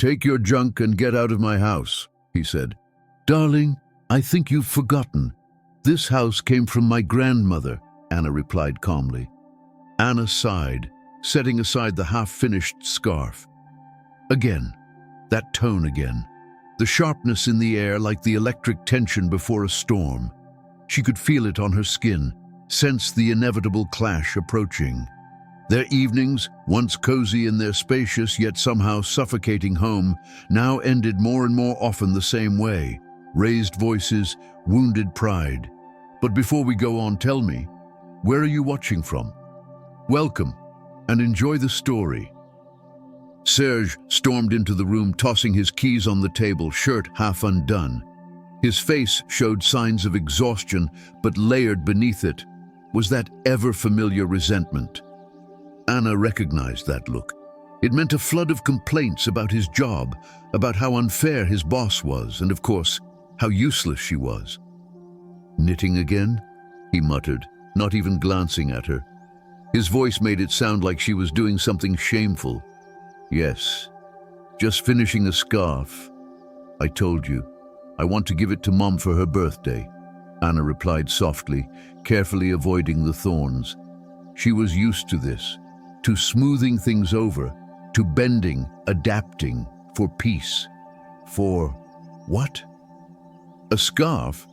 Take your junk and get out of my house, he said. Darling, I think you've forgotten. This house came from my grandmother, Anna replied calmly. Anna sighed, setting aside the half-finished scarf. Again, that tone again. The sharpness in the air like the electric tension before a storm. She could feel it on her skin, sense the inevitable clash approaching. Their evenings, once cozy in their spacious yet somehow suffocating home, now ended more and more often the same way. Raised voices, wounded pride. But before we go on, tell me, where are you watching from? Welcome, and enjoy the story. Serge stormed into the room, tossing his keys on the table, shirt half undone. His face showed signs of exhaustion, but layered beneath it was that ever-familiar resentment. Anna recognized that look. It meant a flood of complaints about his job, about how unfair his boss was, and of course, how useless she was. Knitting again? He muttered, not even glancing at her. His voice made it sound like she was doing something shameful. Yes, just finishing a scarf. I told you, I want to give it to Mom for her birthday, Anna replied softly, carefully avoiding the thorns. She was used to this, to smoothing things over, to bending, adapting, for peace. For what? A scarf?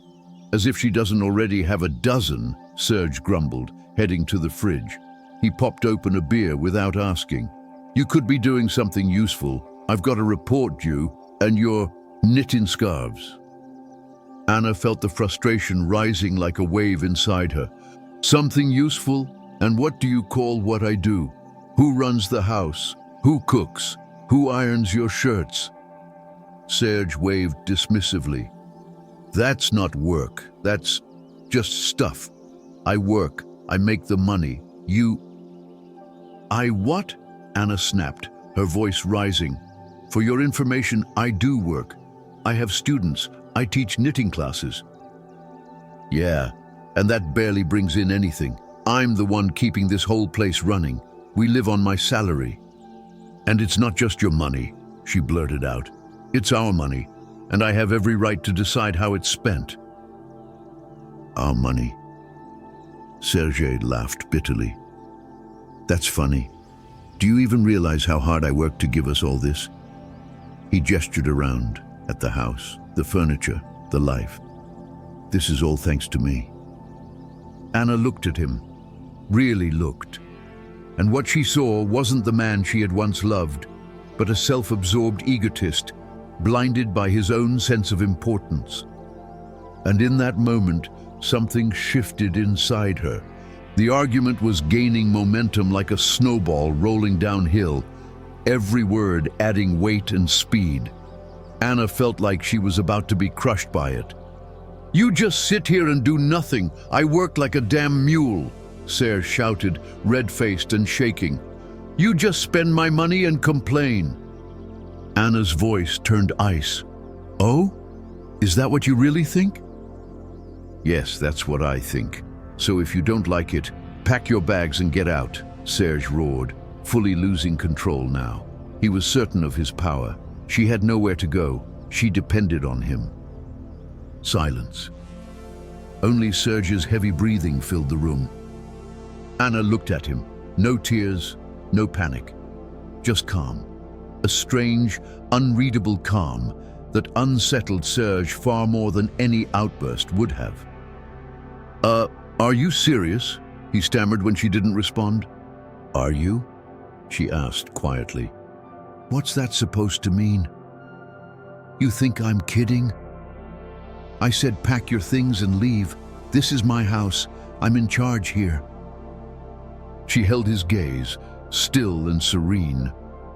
As if she doesn't already have a dozen, Serge grumbled, heading to the fridge. He popped open a beer without asking. You could be doing something useful. I've got a report due, and you're knitting scarves. Anna felt the frustration rising like a wave inside her. Something useful? And what do you call what I do? Who runs the house? Who cooks? Who irons your shirts? Serge waved dismissively. That's not work. That's just stuff. I work. I make the money. I what? Anna snapped, her voice rising. For your information, I do work. I have students. I teach knitting classes. Yeah, and that barely brings in anything. I'm the one keeping this whole place running. We live on my salary. And it's not just your money, she blurted out. It's our money, and I have every right to decide how it's spent. Our money. Serge laughed bitterly. That's funny. Do you even realize how hard I worked to give us all this? He gestured around at the house, the furniture, the life. This is all thanks to me. Anna looked at him, really looked. And what she saw wasn't the man she had once loved, but a self-absorbed egotist, blinded by his own sense of importance. And in that moment, something shifted inside her. The argument was gaining momentum like a snowball rolling downhill, every word adding weight and speed. Anna felt like she was about to be crushed by it. You just sit here and do nothing. I work like a damn mule, Serge shouted, red-faced and shaking. You just spend my money and complain. Anna's voice turned ice. Oh? Is that what you really think? Yes, that's what I think. So if you don't like it, pack your bags and get out, Serge roared, fully losing control now. He was certain of his power. She had nowhere to go. She depended on him. Silence. Only Serge's heavy breathing filled the room. Anna looked at him. No tears, no panic. Just calm. A strange, unreadable calm that unsettled Serge far more than any outburst would have. Are you serious? He stammered when she didn't respond. Are you? She asked quietly. What's that supposed to mean? You think I'm kidding? I said pack your things and leave. This is my house. I'm in charge here. She held his gaze, still and serene,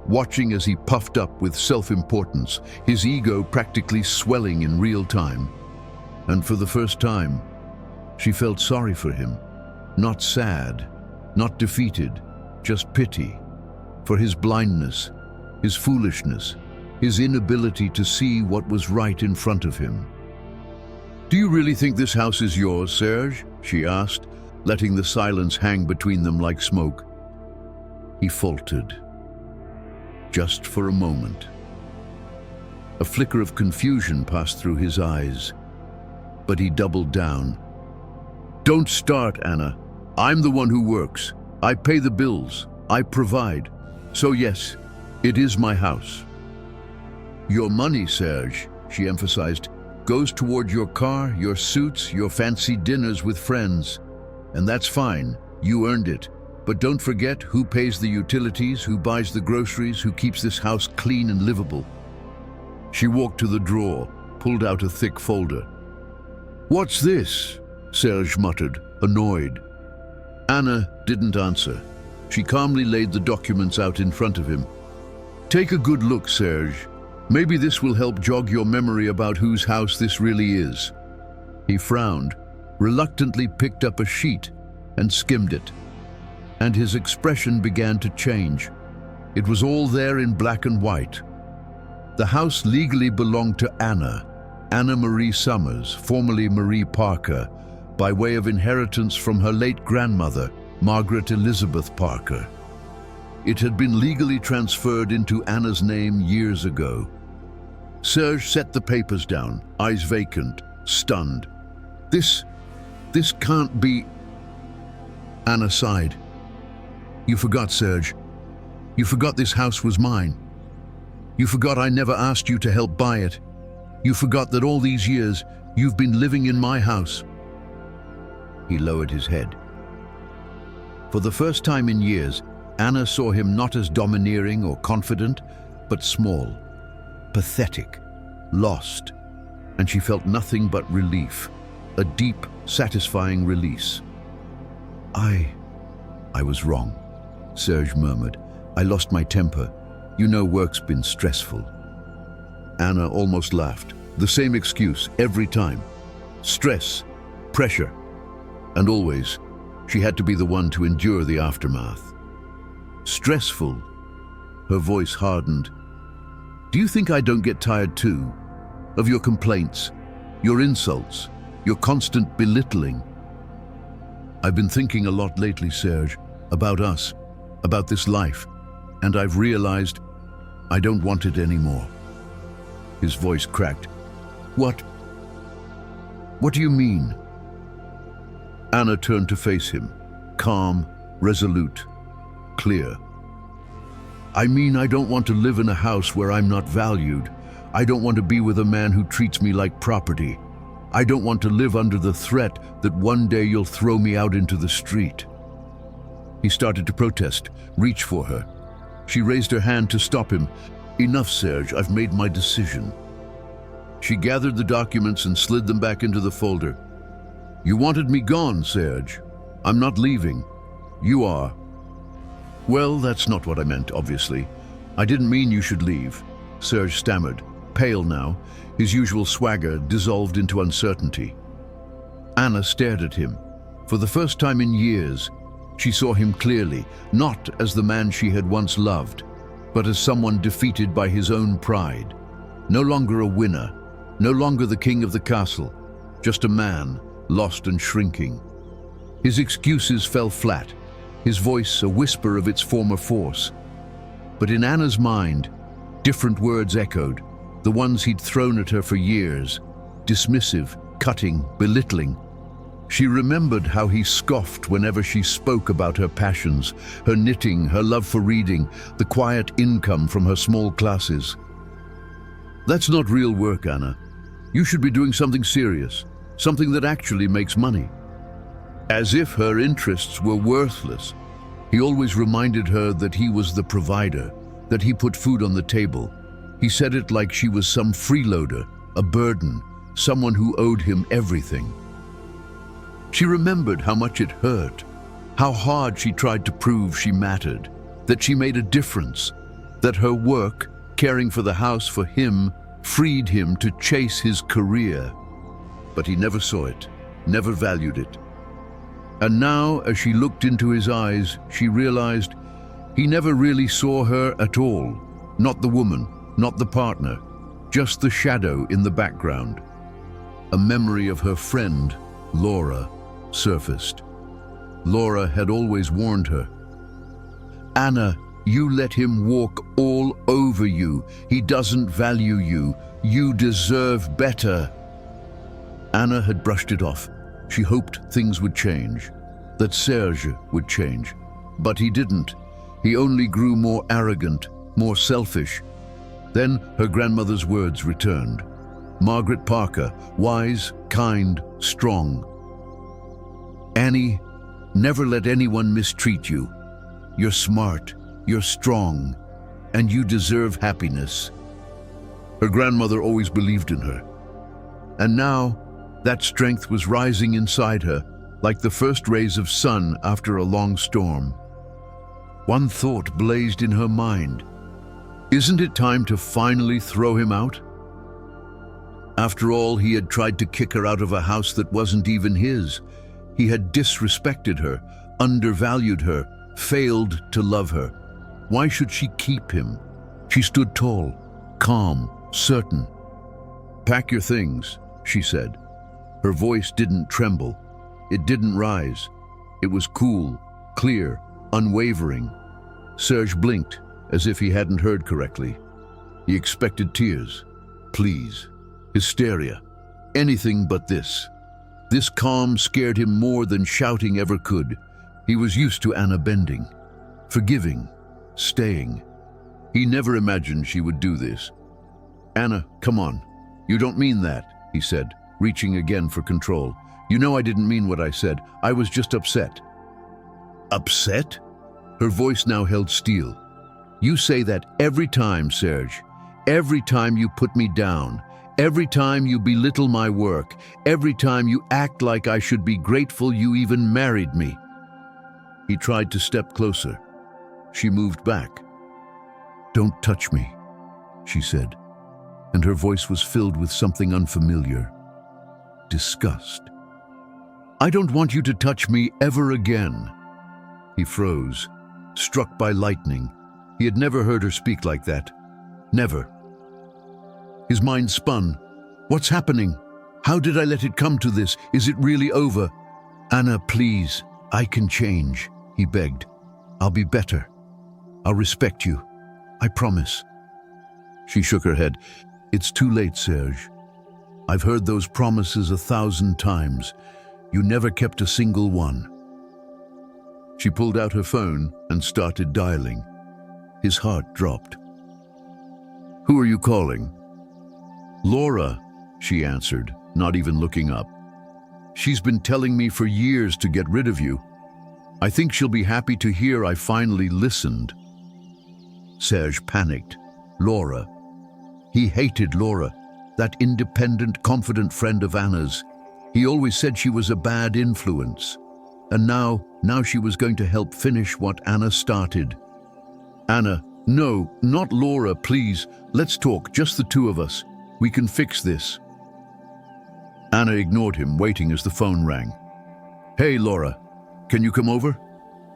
watching as he puffed up with self-importance, his ego practically swelling in real time. And for the first time, she felt sorry for him. Not sad, not defeated, just pity. For his blindness, his foolishness, his inability to see what was right in front of him. Do you really think this house is yours, Serge? She asked, letting the silence hang between them like smoke. He faltered. Just for a moment. A flicker of confusion passed through his eyes, but he doubled down. "Don't start, Anna. I'm the one who works. I pay the bills. I provide. So yes, it is my house." "Your money, Serge," she emphasized, "goes toward your car, your suits, your fancy dinners with friends. And that's fine. You earned it. But don't forget who pays the utilities, who buys the groceries, who keeps this house clean and livable." She walked to the drawer, pulled out a thick folder. "What's this?" Serge muttered, annoyed. Anna didn't answer. She calmly laid the documents out in front of him. "Take a good look, Serge. Maybe this will help jog your memory about whose house this really is." He frowned, reluctantly picked up a sheet and skimmed it. And his expression began to change. It was all there in black and white. The house legally belonged to Anna Marie Summers, formerly Marie Parker, by way of inheritance from her late grandmother, Margaret Elizabeth Parker. It had been legally transferred into Anna's name years ago. Serge set the papers down, eyes vacant, stunned. This can't be." Anna sighed. "You forgot, Serge. You forgot this house was mine. You forgot I never asked you to help buy it. You forgot that all these years you've been living in my house." He lowered his head. For the first time in years, Anna saw him not as domineering or confident, but small, pathetic, lost, and she felt nothing but relief, a deep, satisfying release. I was wrong," Serge murmured. "I lost my temper. You know work's been stressful." Anna almost laughed. The same excuse every time. Stress, pressure, and always she had to be the one to endure the aftermath. "Stressful?" Her voice hardened. "Do you think I don't get tired too? Of your complaints, your insults, your constant belittling?" "I've been thinking a lot lately, Serge, about us, about this life, and I've realized I don't want it anymore." His voice cracked. What do you mean?" Anna turned to face him, calm, resolute, clear. "I mean, I don't want to live in a house where I'm not valued. I don't want to be with a man who treats me like property. I don't want to live under the threat that one day you'll throw me out into the street." He started to protest, reach for her. She raised her hand to stop him. "Enough, Serge, I've made my decision." She gathered the documents and slid them back into the folder. "You wanted me gone, Serge. I'm not leaving. You are." "Well, that's not what I meant, obviously. I didn't mean you should leave," Serge stammered, pale now, his usual swagger dissolved into uncertainty. Anna stared at him. For the first time in years, she saw him clearly, not as the man she had once loved, but as someone defeated by his own pride. No longer a winner, no longer the king of the castle, just a man, lost and shrinking. His excuses fell flat, his voice a whisper of its former force. But in Anna's mind, different words echoed, the ones he'd thrown at her for years, dismissive, cutting, belittling. She remembered how he scoffed whenever she spoke about her passions, her knitting, her love for reading, the quiet income from her small classes. "That's not real work, Anna. You should be doing something serious, something that actually makes money." As if her interests were worthless, he always reminded her that he was the provider, that he put food on the table. He said it like she was some freeloader, a burden, someone who owed him everything. She remembered how much it hurt, how hard she tried to prove she mattered, that she made a difference, that her work, caring for the house for him, freed him to chase his career. But he never saw it, never valued it. And now, as she looked into his eyes, she realized he never really saw her at all. Not the woman, not the partner, just the shadow in the background. A memory of her friend, Laura, surfaced. Laura had always warned her. "Anna, You let him walk all over you. He doesn't value you. You deserve better." Anna had brushed it off. She hoped things would change, that Serge would change. But he didn't. He only grew more arrogant, more selfish. Then her grandmother's words returned. Margaret Parker, wise, kind, strong. "Annie, never let anyone mistreat you. You're smart, you're strong, and you deserve happiness." Her grandmother always believed in her. And now, that strength was rising inside her, like the first rays of sun after a long storm. One thought blazed in her mind. Isn't it time to finally throw him out? After all, he had tried to kick her out of a house that wasn't even his. He had disrespected her, undervalued her, failed to love her. Why should she keep him? She stood tall, calm, certain. "Pack your things," she said. Her voice didn't tremble. It didn't rise. It was cool, clear, unwavering. Serge blinked, as if he hadn't heard correctly. He expected tears, pleas, hysteria, anything but this. This calm scared him more than shouting ever could. He was used to Anna bending, forgiving, staying. He never imagined she would do this. "Anna, come on. You don't mean that," he said, reaching again for control. "You know I didn't mean what I said. I was just upset." "Upset?" Her voice now held steel. "You say that every time, Serge. Every time you put me down. Every time you belittle my work. Every time you act like I should be grateful you even married me." He tried to step closer. She moved back. "Don't touch me," she said, and her voice was filled with something unfamiliar. Disgust. "I don't want you to touch me ever again." He froze, struck by lightning. He had never heard her speak like that. Never. His mind spun. What's happening? How did I let it come to this? Is it really over? "Anna, please, I can change," he begged. "I'll be better. I'll respect you. I promise." She shook her head. "It's too late, Serge. I've heard those promises 1,000 times. You never kept a single one." She pulled out her phone and started dialing. His heart dropped. "Who are you calling?" "Laura," she answered, not even looking up. "She's been telling me for years to get rid of you. I think she'll be happy to hear I finally listened." Serge panicked. Laura. He hated Laura, that independent, confident friend of Anna's. He always said she was a bad influence. And now she was going to help finish what Anna started. "Anna, no, not Laura, please. Let's talk, just the two of us. We can fix this." Anna ignored him, waiting as the phone rang. "Hey, Laura, can you come over?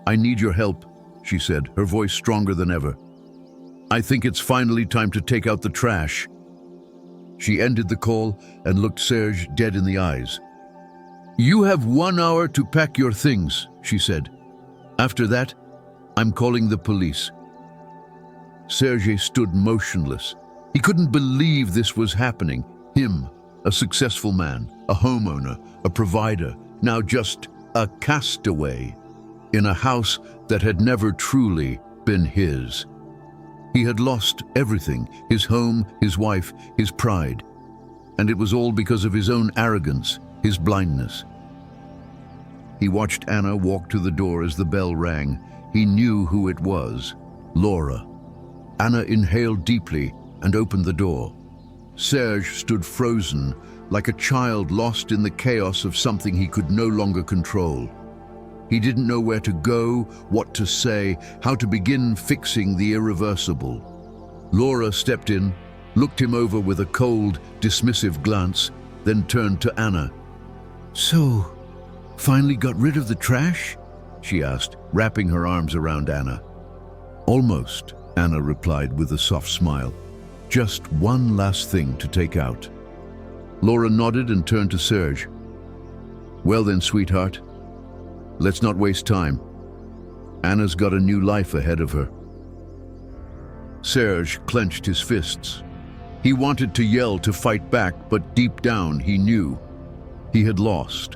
I need your help," she said, her voice stronger than ever. "I think it's finally time to take out the trash." She ended the call and looked Serge dead in the eyes. "You have 1 hour to pack your things," she said. "After that, I'm calling the police." Serge stood motionless. He couldn't believe this was happening. Him, a successful man, a homeowner, a provider, now just a castaway in a house that had never truly been his. He had lost everything, his home, his wife, his pride. And it was all because of his own arrogance, his blindness. He watched Anna walk to the door as the bell rang. He knew who it was, Laura. Anna inhaled deeply and opened the door. Serge stood frozen, like a child lost in the chaos of something he could no longer control. He didn't know where to go, what to say, how to begin fixing the irreversible. Laura stepped in, looked him over with a cold, dismissive glance, then turned to Anna. "So, finally got rid of the trash?" she asked, wrapping her arms around Anna. "Almost," Anna replied with a soft smile. "Just one last thing to take out." Laura nodded and turned to Serge. "Well then, sweetheart, let's not waste time. Anna's got a new life ahead of her." Serge clenched his fists. He wanted to yell, to fight back, but deep down he knew he had lost.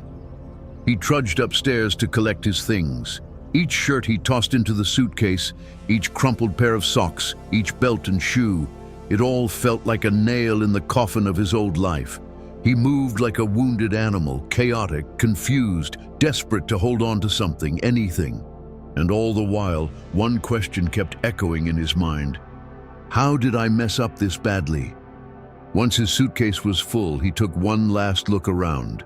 He trudged upstairs to collect his things. Each shirt he tossed into the suitcase, each crumpled pair of socks, each belt and shoe, it all felt like a nail in the coffin of his old life. He moved like a wounded animal, chaotic, confused, desperate to hold on to something, anything. And all the while, one question kept echoing in his mind. How did I mess up this badly? Once his suitcase was full, he took one last look around.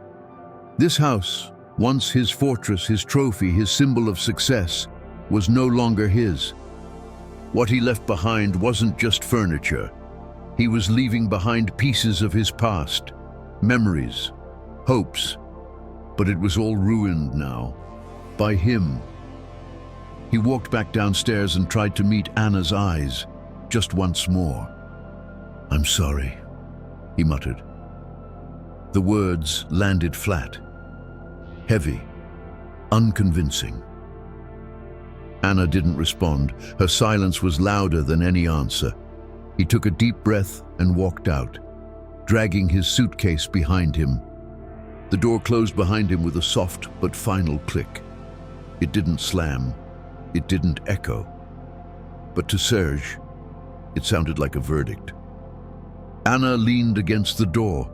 This house, once his fortress, his trophy, his symbol of success, was no longer his. What he left behind wasn't just furniture. He was leaving behind pieces of his past, memories, hopes. But it was all ruined now, by him. He walked back downstairs and tried to meet Anna's eyes, just once more. "I'm sorry," he muttered. The words landed flat, heavy, unconvincing. Anna didn't respond. Her silence was louder than any answer. He took a deep breath and walked out, dragging his suitcase behind him. The door closed behind him with a soft but final click. It didn't slam. It didn't echo. But to Serge, it sounded like a verdict. Anna leaned against the door,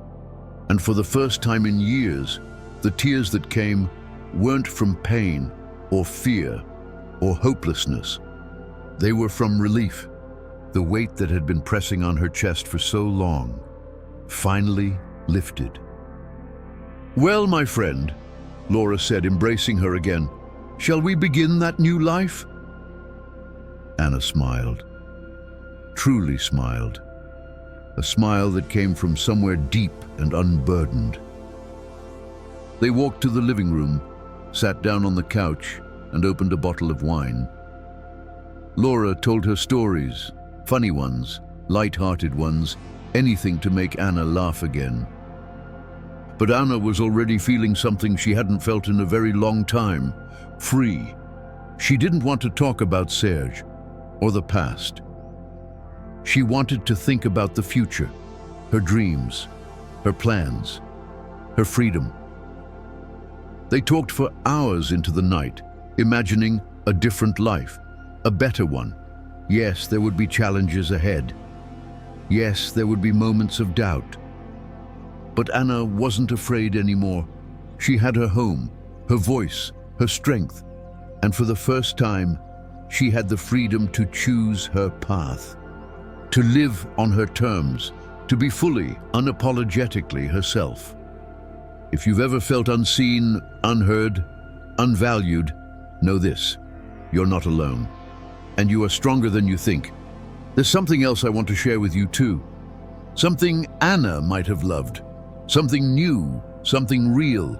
and for the first time in years, the tears that came weren't from pain or fear or hopelessness. They were from relief. The weight that had been pressing on her chest for so long finally lifted. "Well, my friend," Laura said, embracing her again, "shall we begin that new life?" Anna smiled, truly smiled, a smile that came from somewhere deep and unburdened. They walked to the living room, sat down on the couch, and opened a bottle of wine. Laura told her stories, funny ones, light-hearted ones, anything to make Anna laugh again. But Anna was already feeling something she hadn't felt in a very long time, free. She didn't want to talk about Serge or the past. She wanted to think about the future, her dreams, her plans, her freedom. They talked for hours into the night, imagining a different life, a better one. Yes, there would be challenges ahead. Yes, there would be moments of doubt. But Anna wasn't afraid anymore. She had her home, her voice, her strength, and for the first time, she had the freedom to choose her path, to live on her terms, to be fully, unapologetically herself. If you've ever felt unseen, unheard, unvalued, know this: you're not alone, and you are stronger than you think. There's something else I want to share with you too. Something Anna might have loved. Something new, something real.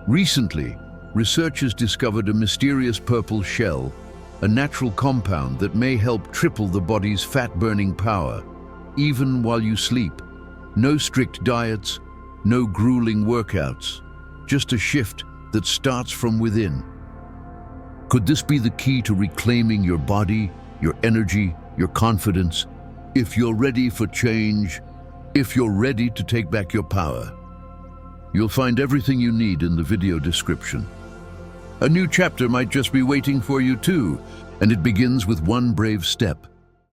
Recently, researchers discovered a mysterious purple shell, a natural compound that may help triple the body's fat-burning power, even while you sleep. No strict diets, no grueling workouts, just a shift that starts from within. Could this be the key to reclaiming your body, your energy, your confidence? If you're ready for change, if you're ready to take back your power, you'll find everything you need in the video description. A new chapter might just be waiting for you too, and it begins with one brave step.